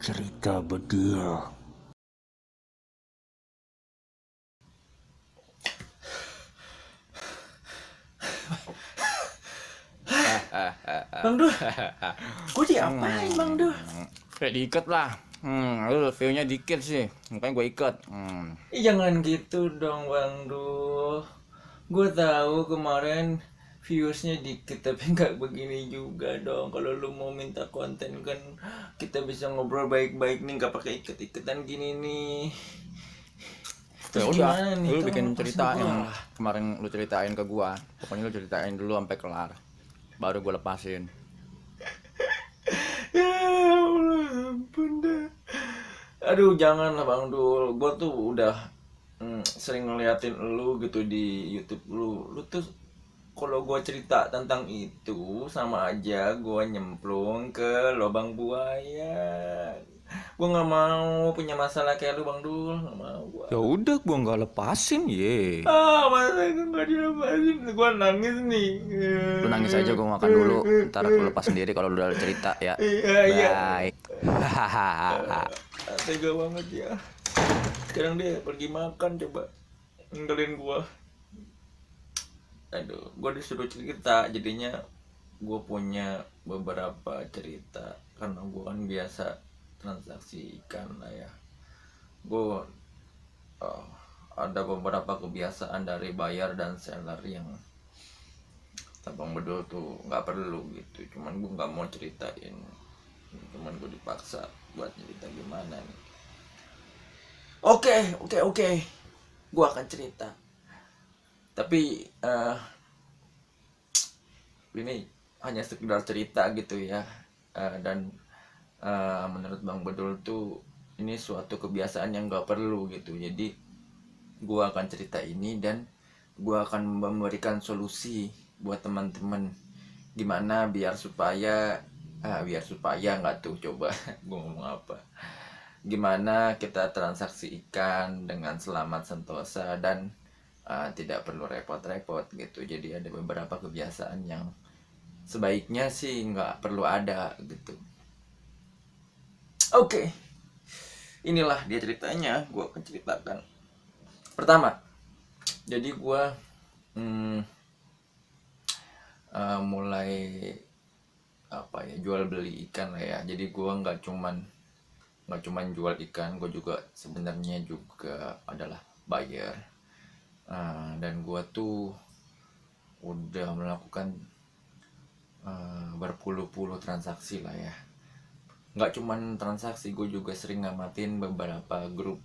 cerita bedil. Bang Dul, gue diapain Bang Dul? Kayak diikat lah. Lu view-nya dikit sih, makanya gue ikat. Jangan gitu dong Bang Dul. Gue tahu kemarin viewsnya dikit tapi nggak begini juga dong. Kalau lu mau minta konten kan kita bisa ngobrol baik-baik nih, nggak pakai iket-iketan gini nih. Ya Terus udah, gimana nih? lu Tolong bikin lepasin cerita gua. yang kemarin lu ceritain ke gua. Pokoknya lu ceritain dulu sampai kelar. Baru gue lepasin. Ya Allah, ampun dah. Aduh, janganlah Bang Dul. Gue tuh udah sering ngeliatin lu gitu di YouTube lu. Lu tuh kalau gue cerita tentang itu sama aja gue nyemplung ke lubang buaya. Gue nggak mau punya masalah kayak lu Bang Dul, nggak mau gue. Ya udah, gua nggak lepasin ye. Masa gue nggak dilepasin, gue nangis nih. Lu nangis aja, gua makan dulu. Ntar lu lepas sendiri kalau lu udah cerita ya. Iya, iya. Baik. Hahaha. Tega banget ya. Sekarang dia pergi makan, coba ninggalin gua. Aduh, gua disuruh cerita, jadinya gua punya beberapa cerita karena gua kan biasa transaksi ikan lah ya. Gua ada beberapa kebiasaan dari buyer dan seller yang Abang Bedul tuh nggak perlu gitu. Cuman gua nggak mau ceritain. Cuman gua dipaksa buat cerita gimana nih. Oke. Gua akan cerita. Tapi ini hanya sekedar cerita gitu ya. Dan menurut Bang Bedul tuh ini suatu kebiasaan yang gak perlu gitu. Jadi gua akan cerita ini dan gua akan memberikan solusi buat teman-teman. Gimana biar supaya nggak tuh, coba gua ngomong apa. Gimana kita transaksi ikan dengan selamat sentosa dan tidak perlu repot-repot gitu. Jadi ada beberapa kebiasaan yang sebaiknya sih nggak perlu ada gitu. Oke, inilah dia ceritanya. Gue akan ceritakan. Pertama, jadi gue mulai jual beli ikan lah ya. Jadi gue nggak cuman jual ikan, gue juga sebenarnya juga adalah buyer. Dan gue tuh udah melakukan berpuluh-puluh transaksi lah ya. Nggak cuman transaksi, gue juga sering ngamatin beberapa grup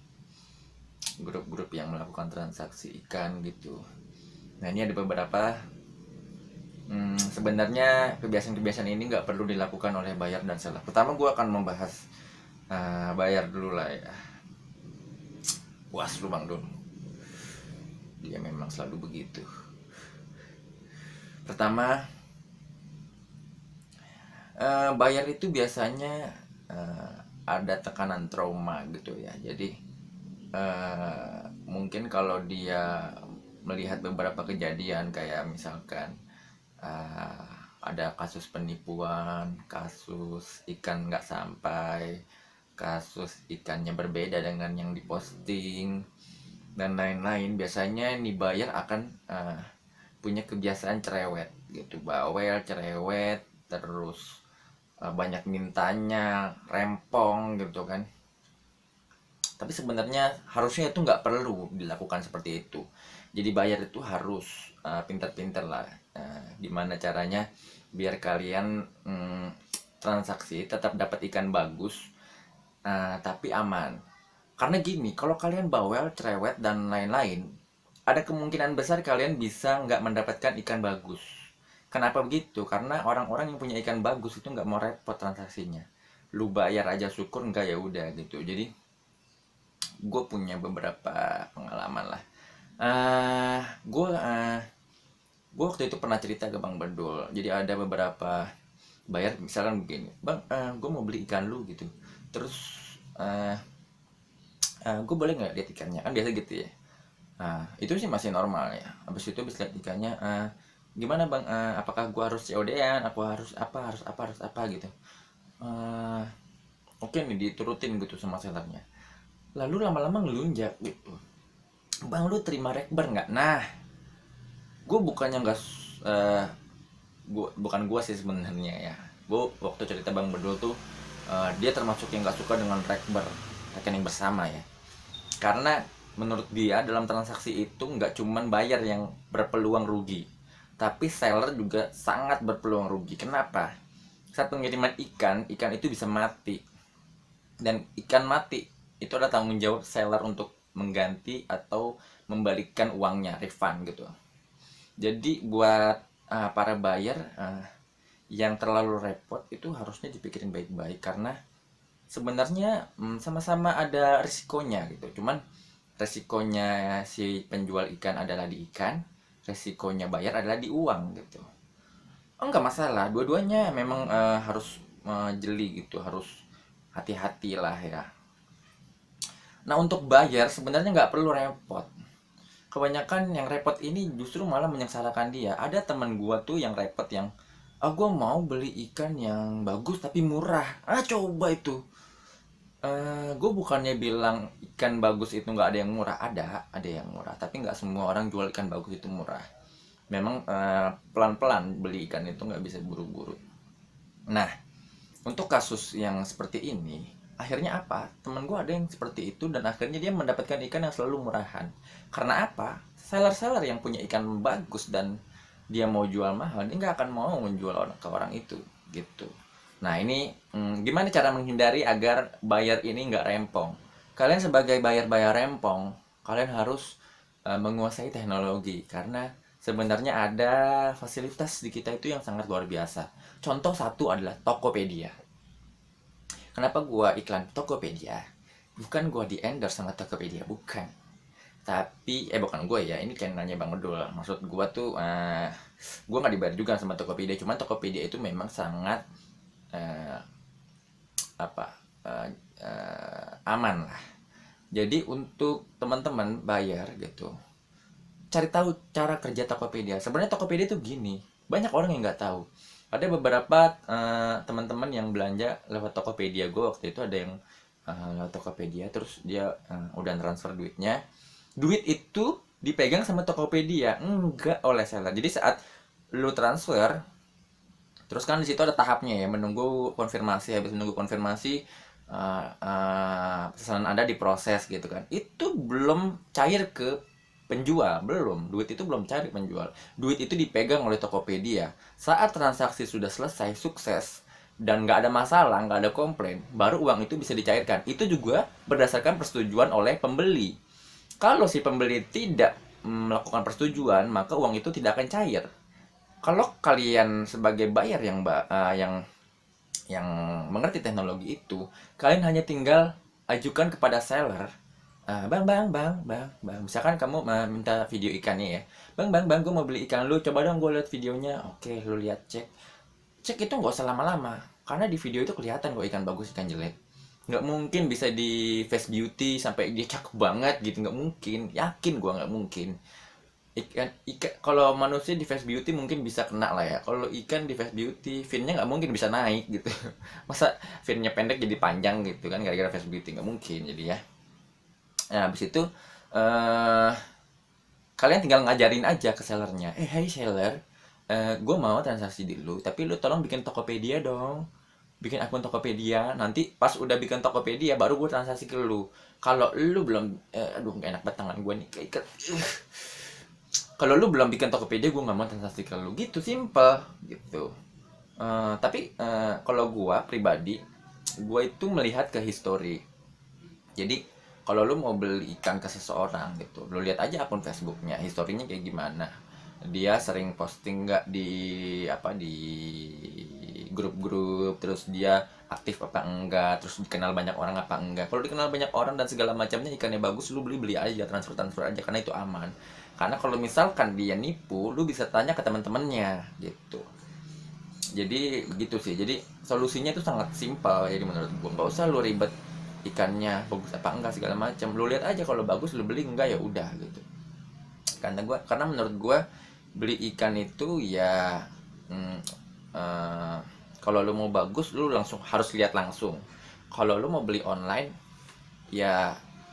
yang melakukan transaksi ikan gitu. Nah, ini ada beberapa sebenarnya kebiasaan-kebiasaan ini nggak perlu dilakukan oleh buyer dan seller. Pertama gue akan membahas buyer dulu lah ya. Puas lu Bang Dul, dia memang selalu begitu. Pertama, buyer itu biasanya ada tekanan trauma gitu ya. Jadi mungkin kalau dia melihat beberapa kejadian kayak misalkan ada kasus penipuan, kasus ikan nggak sampai, kasus ikannya berbeda dengan yang diposting dan lain-lain, biasanya nih buyer akan punya kebiasaan cerewet gitu, bawel, cerewet, terus banyak mintanya, rempong gitu kan. Tapi sebenarnya harusnya itu nggak perlu dilakukan seperti itu. Jadi buyer itu harus pintar-pintar lah gimana caranya biar kalian transaksi tetap dapat ikan bagus tapi aman. Karena gini, kalau kalian bawel, cerewet dan lain-lain, ada kemungkinan besar kalian bisa nggak mendapatkan ikan bagus. Kenapa begitu? Karena orang-orang yang punya ikan bagus itu nggak mau repot transaksinya. Lu bayar aja syukur, nggak ya udah gitu. Jadi gue punya beberapa pengalaman lah. Gue waktu itu pernah cerita ke Bang Bedul. Jadi ada beberapa buyer misalkan begini, Bang, gue mau beli ikan lu gitu. Terus gue boleh nggak lihat ikannya? Kan biasa gitu ya. Itu sih masih normal ya. Habis itu bisa lihat ikannya, gimana Bang, apakah gue harus COD-an, aku harus apa gitu. oke nih diturutin gitu sama sellernya, lalu lama-lama ngelunjak gitu, bang lu terima rekber nggak? Nah, gue bukannya nggak bukan gue sih sebenarnya ya, gue waktu cerita bang Bedul tuh dia termasuk yang nggak suka dengan rekber, rekening bersama ya, karena menurut dia dalam transaksi itu nggak cuman buyer yang berpeluang rugi, tapi seller juga sangat berpeluang rugi. Kenapa? Saat pengiriman ikan itu bisa mati, dan ikan mati itu adalah tanggung jawab seller untuk mengganti atau membalikkan uangnya, refund gitu. Jadi buat para buyer yang terlalu repot itu harusnya dipikirin baik-baik, karena sebenarnya sama-sama ada risikonya gitu. Cuman resikonya si penjual ikan adalah di ikan, resikonya buyer adalah di uang gitu. Enggak masalah, dua-duanya memang harus jeli gitu, harus hati-hati lah ya. Nah, untuk buyer sebenarnya nggak perlu repot. Kebanyakan yang repot ini justru malah menyengsarakan dia. Ada teman gua tuh yang repot, yang gua mau beli ikan yang bagus tapi murah. Coba itu. Gue bukannya bilang ikan bagus itu nggak ada yang murah, ada yang murah, tapi nggak semua orang jual ikan bagus itu murah. Memang pelan-pelan beli ikan itu, nggak bisa buru-buru. Nah, untuk kasus yang seperti ini, akhirnya apa? Temen gue ada yang seperti itu, dan akhirnya dia mendapatkan ikan yang selalu murahan. Karena apa? Seller-seller yang punya ikan bagus dan dia mau jual mahal, dia nggak akan mau menjual ke orang itu gitu. Nah, ini gimana cara menghindari agar buyer ini nggak rempong? Kalian sebagai buyer rempong, kalian harus menguasai teknologi, karena sebenarnya ada fasilitas di kita itu yang sangat luar biasa. Contoh satu adalah Tokopedia. Kenapa gua iklan Tokopedia? Bukan gua di endorse sama Tokopedia, bukan. Tapi bukan gue ya, ini channelnya Bang Bedul. Maksud gua tuh gua nggak dibayar juga sama Tokopedia, cuman Tokopedia itu memang sangat eh, apa aman lah. Jadi untuk teman-teman bayar gitu, cari tahu cara kerja Tokopedia. Sebenarnya Tokopedia itu gini, banyak orang yang nggak tahu. Ada beberapa teman-teman yang belanja lewat Tokopedia. Gue waktu itu ada yang lewat Tokopedia, terus dia udah transfer duitnya. Duit itu dipegang sama Tokopedia, enggak oleh seller. Jadi saat lu transfer, terus kan di situ ada tahapnya ya, menunggu konfirmasi. Habis menunggu konfirmasi, pesanan Anda diproses gitu kan. Itu belum cair ke penjual, belum. Duit itu belum cair ke penjual. Duit itu dipegang oleh Tokopedia. Saat transaksi sudah selesai, sukses, dan nggak ada masalah, nggak ada komplain, baru uang itu bisa dicairkan. Itu juga berdasarkan persetujuan oleh pembeli. Kalau si pembeli tidak melakukan persetujuan, maka uang itu tidak akan cair. Kalau kalian sebagai buyer yang mengerti teknologi itu, kalian hanya tinggal ajukan kepada seller, bang, misalkan kamu minta video ikannya ya, bang, gue mau beli ikan lu, coba dong gue lihat videonya. Oke, lu lihat, cek itu nggak usah lama-lama, karena di video itu kelihatan kok ikan bagus ikan jelek. Nggak mungkin bisa di face beauty sampai dia cakep banget gitu, nggak mungkin, yakin gue nggak mungkin. Ikan kalau manusia di face beauty mungkin bisa kena lah ya, kalau ikan di face beauty finnya nggak mungkin bisa naik gitu. Masa finnya pendek jadi panjang gitu kan, gara-gara face beauty, nggak mungkin. Jadi ya, nah habis itu kalian tinggal ngajarin aja ke sellernya, hey seller, gue mau transaksi di lu, tapi lu tolong bikin Tokopedia dong, bikin akun Tokopedia. Nanti pas udah bikin Tokopedia baru gue transaksi ke lu. Kalau lu belum aduh nggak enak banget tangan gue nih, keikat. Kalau lu belum bikin Tokopedia, gue nggak mau transaksi ke lu, gitu, simple gitu. Tapi kalau gue pribadi, gue itu melihat ke history. Jadi kalau lu mau beli ikan ke seseorang gitu, lu lihat aja akun Facebooknya, historinya kayak gimana, dia sering posting nggak di di grup-grup, terus dia aktif apa enggak, terus dikenal banyak orang apa enggak. Kalau dikenal banyak orang dan segala macamnya, ikannya bagus, lu beli aja, transfer aja, karena itu aman. Karena kalau misalkan dia nipu, lu bisa tanya ke teman-temannya gitu. Jadi begitu sih. Jadi solusinya itu sangat simpel. Jadi menurut gua nggak usah lu ribet ikannya bagus apa enggak segala macam. Lu lihat aja, kalau bagus lu beli, enggak ya udah gitu. Karena menurut gua beli ikan itu ya kalau lu mau bagus, lu langsung harus lihat langsung. kalau lu mau beli online ya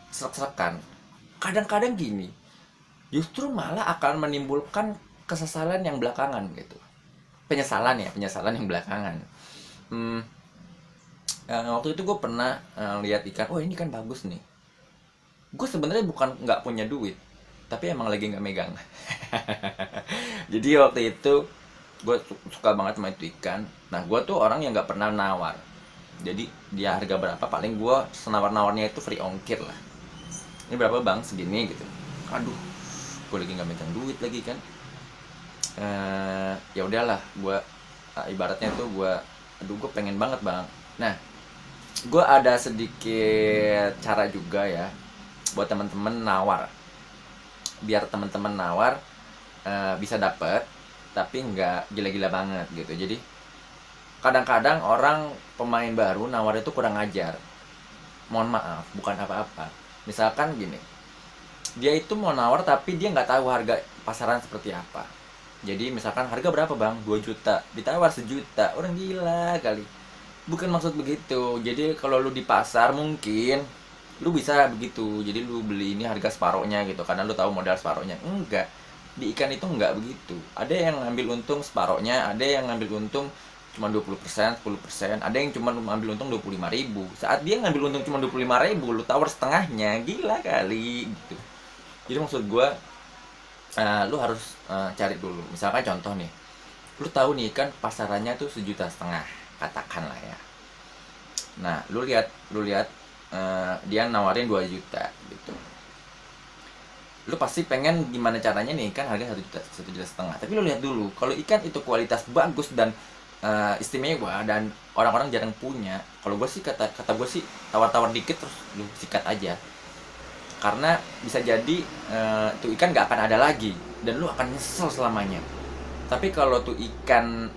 serak-serakan. Kadang-kadang gini, justru malah akan menimbulkan kesesalan yang belakangan gitu. Penyesalan yang belakangan. Hmm, waktu itu gue pernah lihat ikan, oh ini kan bagus nih. Gue sebenarnya bukan nggak punya duit, tapi emang lagi nggak megang. Jadi waktu itu gue suka banget sama itu ikan. Nah gue tuh orang yang nggak pernah nawar. Jadi dia harga berapa, paling gue senawar-nawarnya itu free ongkir lah. Ini berapa bang, segini gitu. Aduh, gue lagi nggak megang duit lagi kan. Ya udahlah, gue ibaratnya tuh aduh gue pengen banget bang. Nah, gue ada sedikit cara juga ya buat teman-teman nawar, biar teman-teman nawar bisa dapet tapi nggak gila-gila banget gitu. Jadi kadang-kadang orang pemain baru nawar itu kurang ajar, mohon maaf, bukan apa-apa. Misalkan gini, dia itu mau nawar tapi dia nggak tahu harga pasaran seperti apa. Jadi misalkan harga berapa bang, 2 juta, ditawar 1 juta, orang gila kali. Bukan maksud begitu. Jadi kalau lu di pasar mungkin lu bisa begitu, jadi lu beli ini harga separohnya gitu karena lu tahu modal separohnya. Enggak, di ikan itu enggak begitu. Ada yang ngambil untung separohnya, ada yang ngambil untung cuma 20%, 10%, ada yang cuma ngambil untung 25.000. Saat dia ngambil untung cuma 25.000, lu tawar setengahnya, gila kali gitu. Jadi maksud gue, lu harus cari dulu. Misalkan contoh nih, lu tahu nih kan pasarannya tuh 1,5 juta, katakanlah ya. Nah lu lihat dia nawarin 2 juta gitu. Lu pasti pengen gimana caranya nih kan harga 1,5 juta. Tapi lu lihat dulu, kalau ikan itu kualitas bagus dan istimewa dan orang-orang jarang punya, kalau gue sih kata gue sih tawar-tawar dikit terus lu sikat aja. Karena bisa jadi tuh ikan gak akan ada lagi dan lu akan nyesel selamanya. Tapi kalau tuh ikan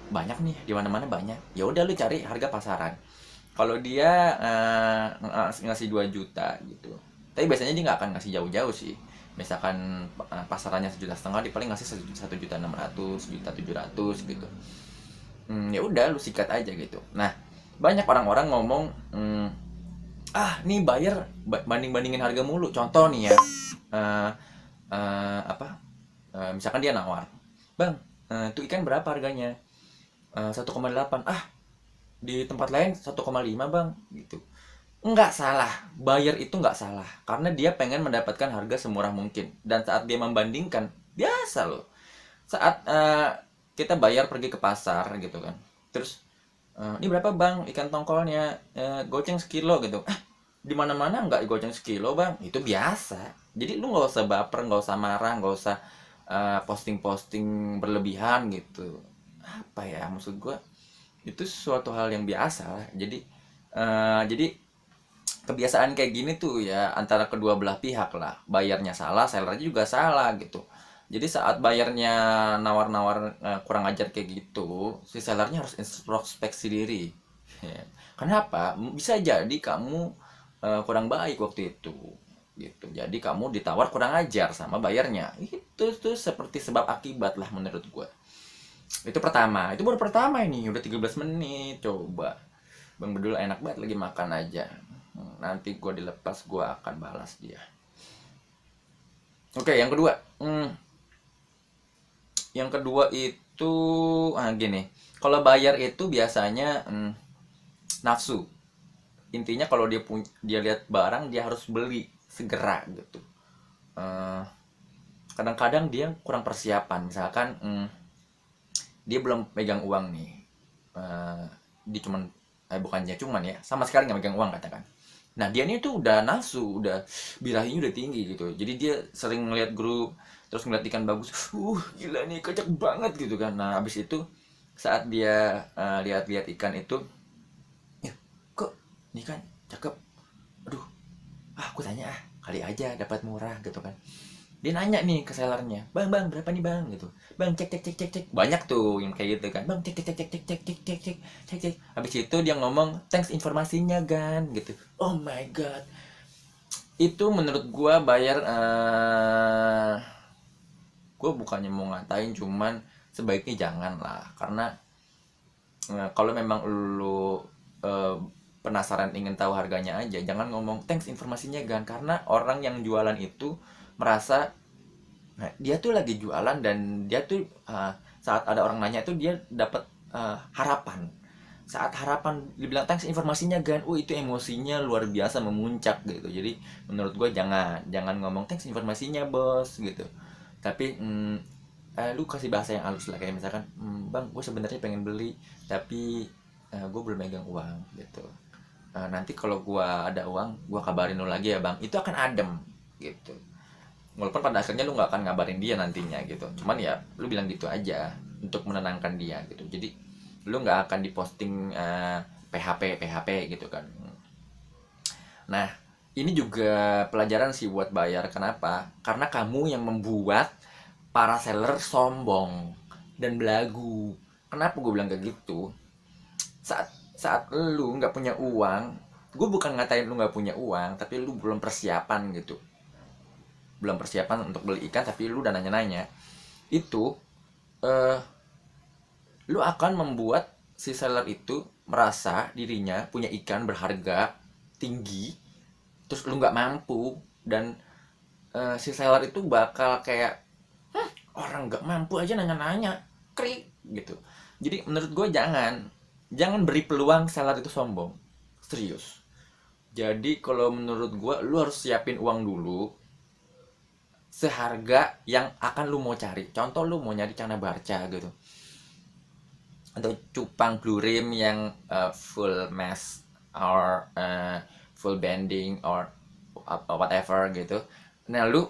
banyak nih di mana-mana banyak, ya udah lu cari harga pasaran. Kalau dia ngasih 2 juta gitu, tapi biasanya dia nggak akan ngasih jauh-jauh sih. Misalkan pasarannya 1,5 juta, dia paling ngasih 1,6 juta, 1,7 juta gitu. Ya udah lu sikat aja gitu. Nah, banyak orang-orang ngomong, nih buyer banding-bandingin harga mulu. Contoh nih ya, misalkan dia nawar, bang, tuh ikan berapa harganya? 1,8. Di tempat lain 1,5 bang gitu. Nggak salah, buyer itu nggak salah karena dia pengen mendapatkan harga semurah mungkin. Dan saat dia membandingkan, biasa loh, saat kita bayar pergi ke pasar gitu kan, terus ini berapa bang ikan tongkolnya, goceng sekilo gitu. Di mana mana nggak goceng sekilo bang, itu biasa. Jadi lu nggak usah baper, nggak usah marah, nggak usah posting-posting berlebihan gitu. Apa ya maksud gue, itu suatu hal yang biasa lah. Jadi kebiasaan kayak gini tuh ya antara kedua belah pihak lah. Bayarnya salah, sellernya juga salah gitu. Jadi saat bayarnya nawar-nawar kurang ajar kayak gitu, si sellernya harus introspeksi diri. Ya. Kenapa? Bisa jadi kamu kurang baik waktu itu gitu. Jadi kamu ditawar kurang ajar sama bayarnya. Itu tuh seperti sebab akibat lah menurut gue. Itu pertama, itu baru pertama, ini udah 13 menit. Coba Bang Bedul enak banget lagi makan aja. Nanti gue dilepas, gue akan balas dia. Oke, yang kedua, yang kedua itu gini, kalau bayar itu biasanya nafsu. Intinya kalau dia lihat barang, dia harus beli segera gitu. Kadang-kadang dia kurang persiapan. Misalkan dia belum pegang uang nih, dia cuman ya, sama sekali nggak pegang uang katakan. Nah dia ini tuh udah nafsu, udah birahinya udah tinggi gitu. Jadi dia sering ngeliat grup, terus ngeliat ikan bagus, gila nih kocak banget gitu kan. Nah abis itu saat dia lihat-lihat ikan itu, ya kok ini kan cakep, aduh, aku tanya kali aja dapat murah gitu kan. Dia nanya nih ke sellernya, bang berapa nih bang gitu, bang cek, banyak tuh yang kayak gitu kan, bang cek. Habis itu dia ngomong thanks informasinya gan gitu. Oh my god, itu menurut gua bayar gua bukannya mau ngatain, cuman sebaiknya jangan lah. Karena kalau memang lu penasaran ingin tahu harganya aja, jangan ngomong thanks informasinya Gan, karena orang yang jualan itu merasa nah, dia tuh lagi jualan dan dia tuh saat ada orang nanya itu dia dapat harapan. Saat harapan dibilang thanks informasinya Gan, itu emosinya luar biasa memuncak gitu. Jadi menurut gue jangan ngomong thanks informasinya bos gitu, tapi lu kasih bahasa yang halus lah, kayak misalkan bang gue sebenarnya pengen beli tapi gue belum megang uang gitu. Nanti kalau gue ada uang gue kabarin lu lagi ya bang, itu akan adem gitu. Walaupun pada akhirnya lu nggak akan ngabarin dia nantinya gitu, cuman ya lu bilang gitu aja untuk menenangkan dia gitu. Jadi lu nggak akan diposting PHP PHP gitu kan. Nah ini juga pelajaran sih buat bayar. Kenapa? Karena kamu yang membuat para seller sombong dan belagu. Kenapa gue bilang kayak gitu? Saat saat lu nggak punya uang, gue bukan ngatain lu nggak punya uang, tapi lu belum persiapan gitu, belum persiapan untuk beli ikan, tapi lu udah nanya-nanya, itu eh, lu akan membuat si seller itu merasa dirinya punya ikan berharga tinggi, terus lu nggak mampu, dan si seller itu bakal kayak orang nggak mampu aja nanya-nanya, krik gitu. Jadi menurut gue jangan beri peluang seller itu sombong, serius. Jadi kalau menurut gue lu harus siapin uang dulu seharga yang akan lu mau cari. Contoh lu mau nyari Cana Barca gitu, atau cupang blue rim yang full mass or full bending or whatever gitu. Nah lu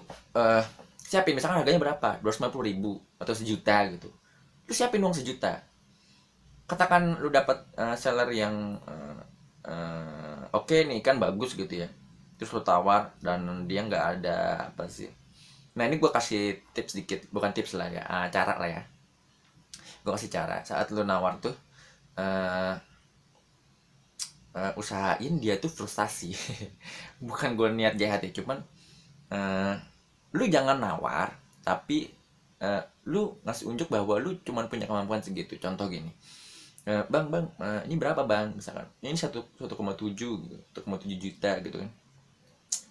siapin misalkan harganya berapa, 250.000 atau sejuta gitu. Lu siapin uang sejuta. Katakan lu dapat seller yang oke nih kan bagus gitu ya, terus lu tawar dan dia nggak ada apa sih. Nah ini gue kasih tips dikit, bukan tips lah ya, cara lah ya. Gue kasih cara saat lu nawar tuh, usahain dia tuh frustasi. Bukan gue niat jahat ya, cuman lu jangan nawar tapi lu ngasih unjuk bahwa lu cuman punya kemampuan segitu. Contoh gini, bang ini berapa bang, misalkan ini 1,7 gitu, 1,7 juta gitu kan.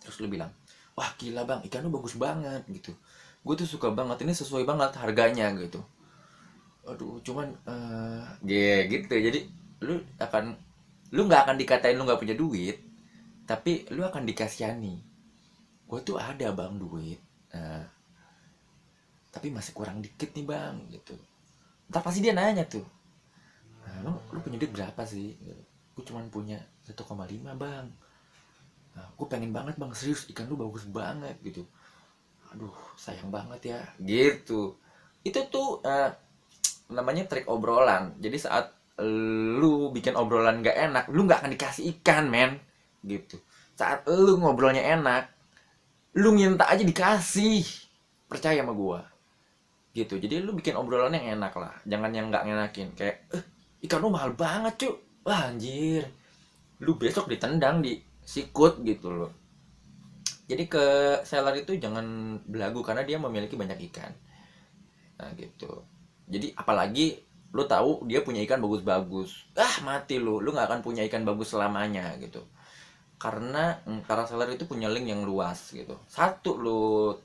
Terus lu bilang, wah gila bang, ikan lu bagus banget gitu, gue tuh suka banget, ini sesuai banget harganya gitu. Aduh cuman gitu. Jadi lu akan lu nggak akan dikatain lu nggak punya duit, tapi lu akan dikasihani. Gue tuh ada bang duit, eh, tapi masih kurang dikit nih bang gitu. Ntar pasti dia nanya tuh, lu punya duit berapa sih? Gue cuman punya 1,5 bang. Gue pengen banget bang, serius ikan lu bagus banget gitu. Aduh sayang banget ya gitu. Itu tuh namanya trik obrolan. Jadi saat lu bikin obrolan gak enak, lu gak akan dikasih ikan men gitu. Saat lu ngobrolnya enak, lu minta aja dikasih, percaya sama gua gitu. Jadi lu bikin obrolan yang enak lah, jangan yang nggak ngenakin kayak ikan lu mahal banget cuy, wah anjir, lu besok ditendang di sikut gitu loh. Jadi ke seller itu jangan belagu karena dia memiliki banyak ikan, nah gitu. Jadi apalagi lu tahu dia punya ikan bagus-bagus, mati lu nggak akan punya ikan bagus selamanya gitu. Karena para seller itu punya link yang luas gitu. Satu lu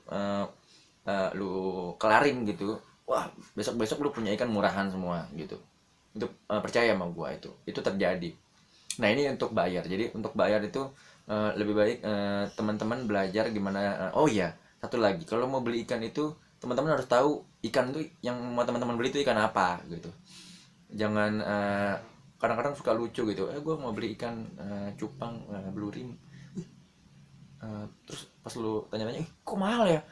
kelarin gitu, wah besok lu punya ikan murahan semua gitu. Itu percaya sama gua, itu terjadi. Nah ini untuk bayar. Jadi untuk bayar itu lebih baik teman-teman belajar gimana. Oh iya, satu lagi, kalau mau beli ikan itu teman-teman harus tahu ikan tuh yang mau teman-teman beli itu ikan apa gitu. Jangan kadang-kadang suka lucu gitu, gue mau beli ikan cupang blue rim. Terus pas lu tanya-tanya, kok mahal ya?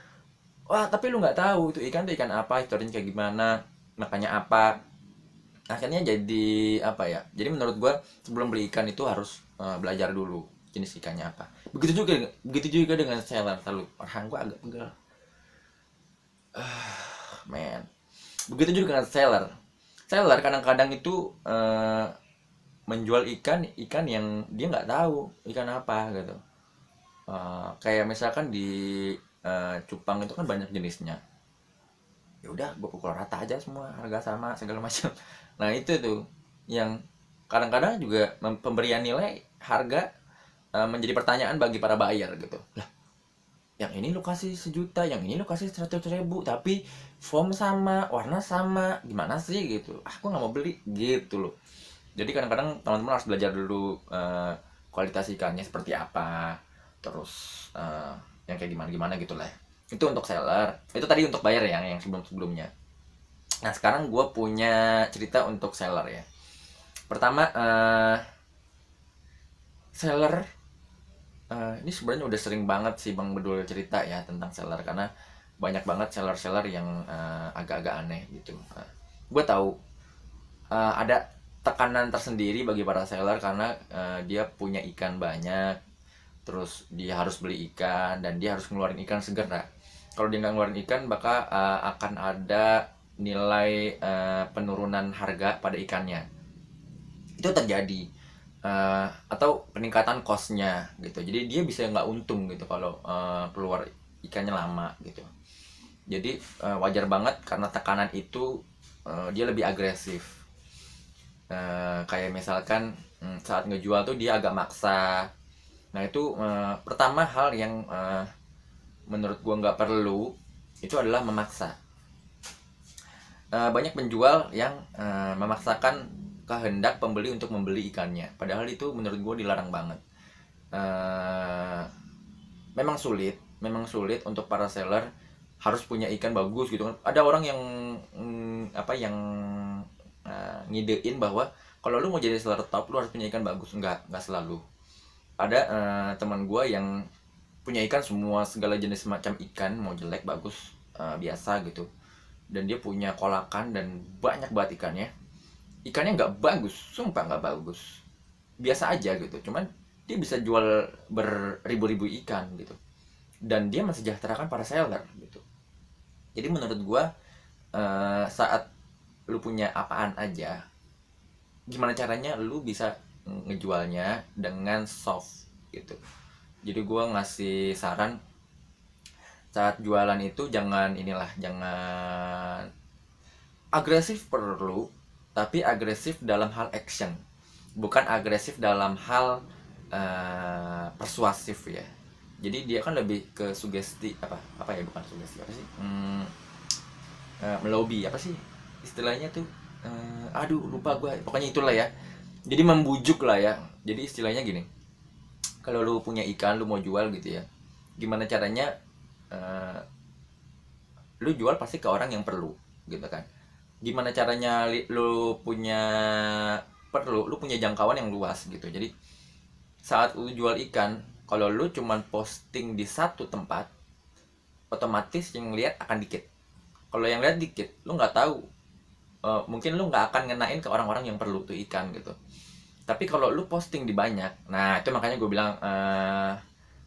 Wah tapi lu nggak tahu itu ikan tuh ikan apa, historinya kayak gimana, makanya apa. Akhirnya jadi apa ya, jadi menurut gua sebelum beli ikan itu harus belajar dulu jenis ikannya apa. Begitu juga dengan seller. Selalu orang gua agak pegel, men. Begitu juga dengan seller kadang-kadang itu menjual ikan yang dia nggak tahu ikan apa gitu. Kayak misalkan di cupang itu kan banyak jenisnya, ya udah gue pukul rata aja semua, harga sama segala macam. Nah itu tuh yang kadang-kadang juga pemberian nilai harga menjadi pertanyaan bagi para buyer gitu. Lah, yang ini lu kasih 1 juta, yang ini lu kasih 100.000, tapi form sama, warna sama, gimana sih gitu. Aku nggak mau beli gitu loh. Jadi kadang-kadang teman-teman harus belajar dulu kualitas ikannya seperti apa, terus yang kayak gimana-gimana gitu lah. Itu untuk seller. Itu tadi untuk buyer ya, yang sebelum-sebelumnya. Nah sekarang gue punya cerita untuk seller ya. Pertama, seller ini sebenarnya udah sering banget sih Bang Bedul cerita ya tentang seller, karena banyak banget seller-seller yang agak-agak aneh gitu. Gue tahu ada tekanan tersendiri bagi para seller karena dia punya ikan banyak, terus dia harus beli ikan dan dia harus ngeluarin ikan segera. Kalau dia nggak ngeluarin ikan, maka akan ada nilai penurunan harga pada ikannya. Itu terjadi. Atau peningkatan cost-nya gitu. Jadi dia bisa nggak untung gitu kalau keluar ikannya lama gitu. Jadi wajar banget karena tekanan itu dia lebih agresif. Kayak misalkan saat ngejual tuh dia agak maksa. Nah itu pertama hal yang menurut gua nggak perlu itu adalah memaksa. Banyak penjual yang memaksakan kehendak pembeli untuk membeli ikannya, padahal itu menurut gue dilarang banget. Memang sulit untuk para seller harus punya ikan bagus gitu kan. Ada orang yang ngidein bahwa kalau lu mau jadi seller top lu harus punya ikan bagus. Enggak selalu. Ada teman gue yang punya ikan semua segala jenis macam ikan, mau jelek bagus biasa gitu, dan dia punya kolakan dan banyak banget ikannya nggak bagus, sumpah nggak bagus, biasa aja gitu, cuman dia bisa jual beribu-ribu ikan gitu, dan dia mensejahterakan para seller gitu. Jadi menurut gua saat lu punya apaan aja, gimana caranya lu bisa ngejualnya dengan soft gitu. Jadi gua ngasih saran saat jualan itu jangan agresif perlu, tapi agresif dalam hal action, bukan agresif dalam hal persuasif ya. Jadi dia kan lebih ke sugesti apa ya, bukan sugesti apa sih, melobi apa sih istilahnya tuh, aduh lupa gue, pokoknya itulah ya. Jadi membujuk lah ya. Jadi istilahnya gini, kalau lu punya ikan lu mau jual gitu ya, gimana caranya lu jual pasti ke orang yang perlu gitu kan. Gimana caranya lu punya jangkauan yang luas gitu. Jadi saat lu jual ikan, kalau lu cuman posting di satu tempat, otomatis yang lihat akan dikit. Kalau yang lihat dikit, lu nggak tahu, mungkin lu nggak akan ngenain ke orang-orang yang perlu tuh ikan gitu. Tapi kalau lu posting di banyak, nah itu makanya gue bilang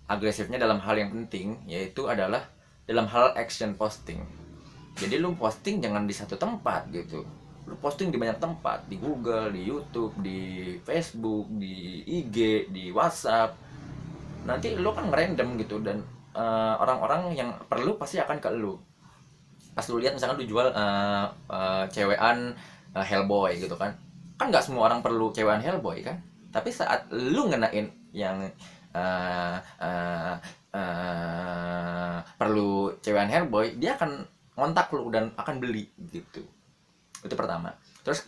agresifnya dalam hal yang penting, yaitu adalah dalam hal action posting. Jadi lu posting jangan di satu tempat gitu, lu posting di banyak tempat, di Google, di YouTube, di Facebook, di IG, di WhatsApp. Nanti lu kan ngerandom gitu, dan orang-orang yang perlu pasti akan ke lu. Pas lu lihat misalkan lu jual cewekan Hellboy gitu kan nggak semua orang perlu cewekan Hellboy kan. Tapi saat lu ngenain yang perlu cewekan Hellboy, dia akan ngontak lu dan akan beli gitu. Itu pertama. Terus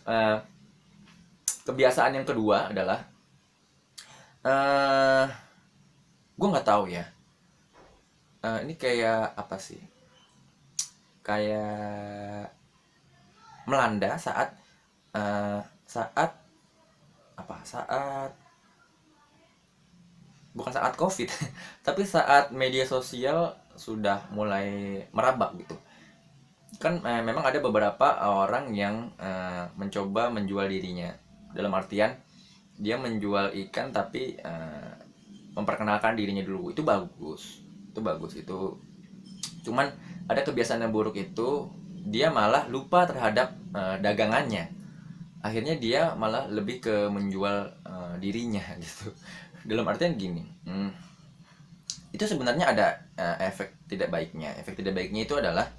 kebiasaan yang kedua adalah gue nggak tahu ya, ini kayak apa sih, kayak melanda saat bukan saat COVID tapi saat media sosial sudah mulai merambah gitu kan. Memang ada beberapa orang yang mencoba menjual dirinya, dalam artian dia menjual ikan tapi memperkenalkan dirinya dulu. Itu bagus itu. Cuman ada kebiasaan yang buruk itu, dia malah lupa terhadap dagangannya. Akhirnya dia malah lebih ke menjual dirinya gitu. Dalam artian gini, itu sebenarnya ada efek tidak baiknya. Efek tidak baiknya itu adalah,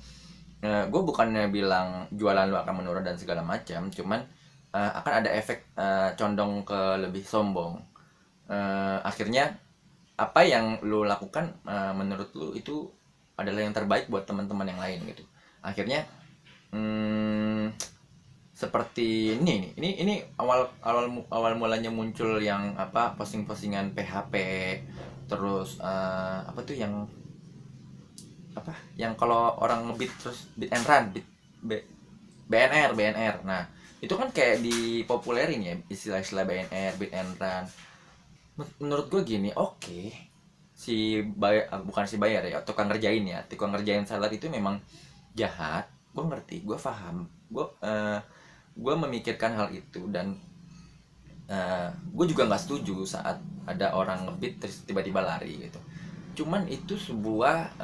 gue bukannya bilang jualan lu akan menurun dan segala macam, cuman akan ada efek condong ke lebih sombong. Akhirnya apa yang lu lakukan menurut lu itu adalah yang terbaik buat teman-teman yang lain gitu. Akhirnya seperti ini nih, ini awal awal awal mulanya muncul yang apa, posting-postingan PHP, terus apa tuh yang apa, yang kalau orang ngebeat terus beat and run, BNR. Nah itu kan kayak dipopulerin ya istilah-istilah BNR, beat and run. Menurut gue gini, oke, si bayar, bukan si bayar ya, tukang ngerjain seller itu memang jahat. Gue ngerti, gue paham, gue memikirkan hal itu, dan gue juga nggak setuju saat ada orang ngebit terus tiba-tiba lari gitu. Cuman itu sebuah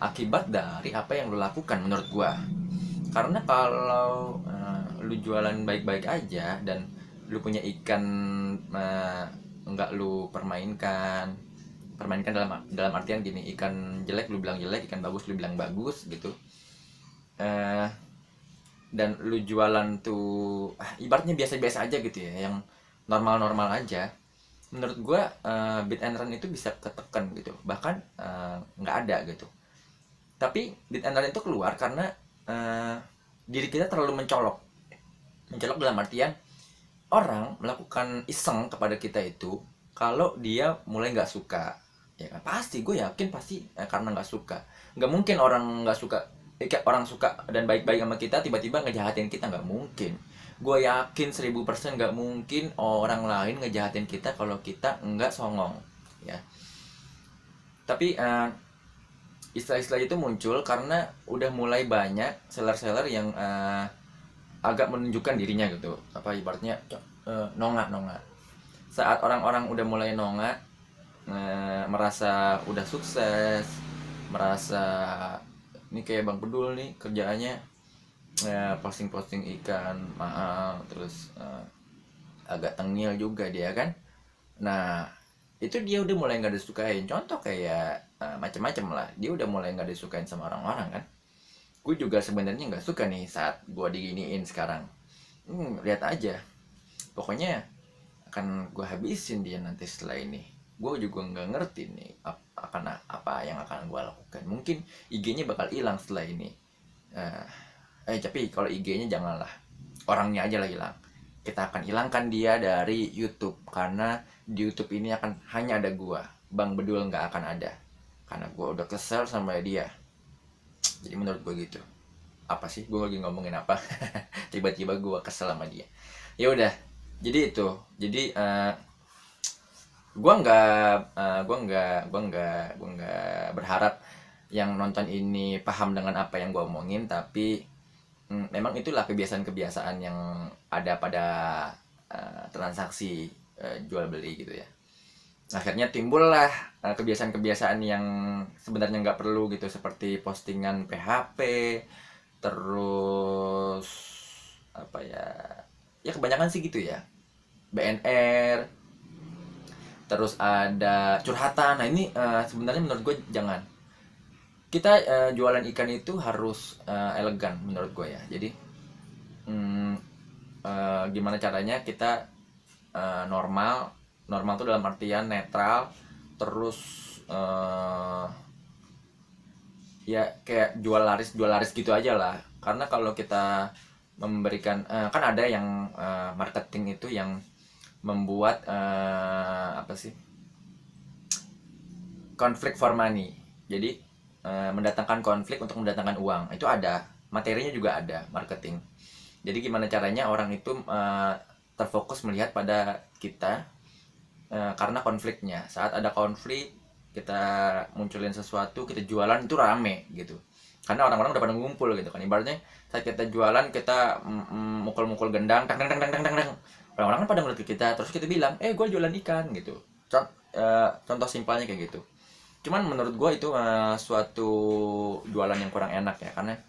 akibat dari apa yang lo lakukan menurut gue. Karena kalau lu jualan baik-baik aja dan lu punya ikan nggak lu permainkan dalam artian gini, ikan jelek lu bilang jelek, ikan bagus lu bilang bagus gitu, dan lu jualan tuh ibaratnya biasa-biasa aja gitu ya, yang normal-normal aja, menurut gua beat and run itu bisa ketekan gitu, bahkan nggak ada gitu. Tapi beat and run itu keluar karena diri kita terlalu mencolok dalam artian orang melakukan iseng kepada kita itu kalau dia mulai nggak suka, ya kan, pasti gue yakin pasti karena nggak suka. Nggak mungkin orang nggak suka, orang suka dan baik-baik sama kita tiba-tiba ngejahatin kita, nggak mungkin. Gue yakin 1000% nggak mungkin orang lain ngejahatin kita kalau kita nggak songong ya. Tapi istilah-istilah itu muncul karena udah mulai banyak seller-seller yang agak menunjukkan dirinya gitu, apa ibaratnya nongak. Saat orang-orang udah mulai nongak, merasa udah sukses, merasa ini kayak Bang Bedul nih kerjaannya posting-posting ikan mahal, terus agak tengil juga dia kan. Nah itu dia udah mulai nggak disukain. Contoh kayak macem-macem lah, dia udah mulai nggak disukain sama orang-orang kan. Gue juga sebenarnya nggak suka nih saat gue diginiin sekarang. Lihat aja, pokoknya akan gue habisin dia nanti setelah ini. Gue juga nggak ngerti nih akan apa yang akan gue lakukan. Mungkin IG-nya bakal hilang setelah ini. Tapi kalau IG-nya janganlah, orangnya aja lah hilang. Kita akan hilangkan dia dari YouTube, karena di YouTube ini akan hanya ada gue, Bang Bedul nggak akan ada, karena gue udah kesel sama dia. Jadi menurut gue gitu. Apa sih gue lagi ngomongin apa? Tiba-tiba gue kesel sama dia. Ya udah, jadi itu. Jadi gue nggak berharap yang nonton ini paham dengan apa yang gue omongin, tapi memang itulah kebiasaan-kebiasaan yang ada pada transaksi jual beli gitu ya. Akhirnya timbullah kebiasaan-kebiasaan yang sebenarnya nggak perlu gitu, seperti postingan PHP, terus apa ya kebanyakan sih gitu ya, BNR, terus ada curhatan. Nah ini sebenarnya menurut gue jangan. Kita jualan ikan itu harus elegan menurut gue ya. Jadi gimana caranya kita normal tuh dalam artian netral, terus ya kayak jual laris gitu aja lah. Karena kalau kita memberikan kan ada yang marketing itu yang membuat apa sih, konflik for money. Jadi mendatangkan konflik untuk mendatangkan uang, itu ada materinya, juga ada marketing. Jadi gimana caranya orang itu terfokus melihat pada kita karena konfliknya. Saat ada konflik, kita munculin sesuatu, kita jualan, itu rame gitu, karena orang-orang udah pada ngumpul gitu kan. Ibaratnya saat kita jualan, kita mukul-mukul gendang, tang tang tang tang tang tang, orang-orang kan pada ngeliat ke kita, terus kita bilang gue jualan ikan gitu. Contoh simpelnya kayak gitu. Cuman menurut gue itu suatu jualan yang kurang enak ya, karena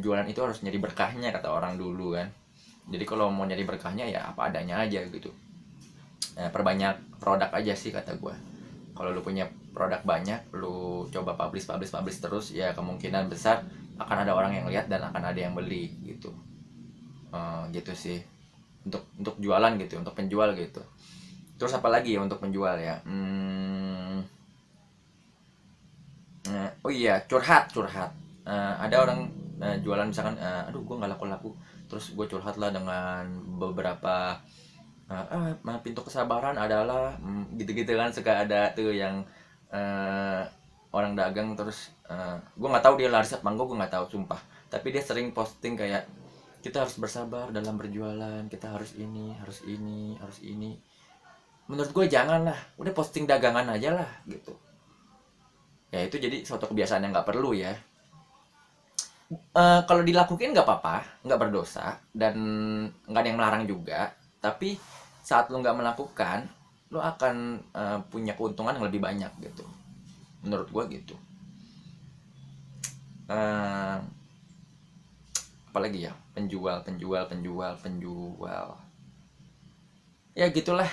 jualan itu harus nyari berkahnya kata orang dulu kan. Jadi kalau mau nyari berkahnya ya apa adanya aja gitu. Perbanyak produk aja sih kata gue. Kalau lu punya produk banyak, lu coba publish terus, ya kemungkinan besar akan ada orang yang lihat dan akan ada yang beli gitu. Gitu sih untuk jualan gitu, untuk penjual gitu. Terus apa lagi ya untuk menjual ya? Oh iya, curhat. Ada orang jualan misalkan, aduh gue nggak laku-laku, terus gue curhat lah dengan beberapa pintu kesabaran adalah gitu-gitu kan, suka ada tuh yang eh, orang dagang. Terus gue nggak tahu dia laris apa enggak, gue nggak tahu sumpah, tapi dia sering posting kayak kita harus bersabar dalam berjualan, kita harus ini, harus ini, harus ini. Menurut gue jangan lah, udah posting dagangan aja lah gitu. Ya itu jadi suatu kebiasaan yang nggak perlu ya. Kalau dilakuin nggak apa-apa, nggak berdosa, dan nggak ada yang melarang juga. Tapi saat lo nggak melakukan, lo akan punya keuntungan yang lebih banyak gitu. Menurut gue gitu. Eh, Apalagi ya, penjual. Ya gitulah.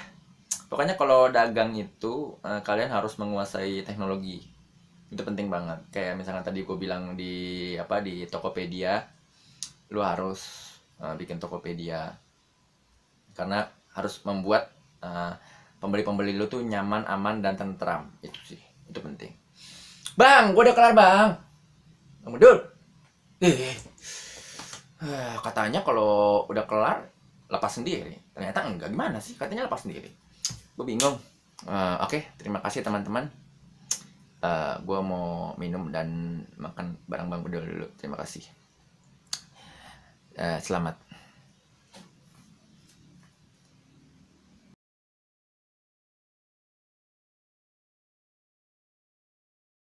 Pokoknya kalau dagang itu kalian harus menguasai teknologi. Itu penting banget. Kayak misalnya tadi gue bilang di di Tokopedia, lu harus bikin Tokopedia karena harus membuat pembeli-pembeli lu tuh nyaman, aman, dan tentram. Itu sih, itu penting. Bang, gue udah kelar bang. Bang Bedul. Katanya kalau udah kelar lepas sendiri. Ternyata enggak, gimana sih? Katanya lepas sendiri. Gue bingung. Oke, terima kasih teman-teman. Gue mau minum dan makan barang Bang Bedul dulu. Terima kasih. Selamat.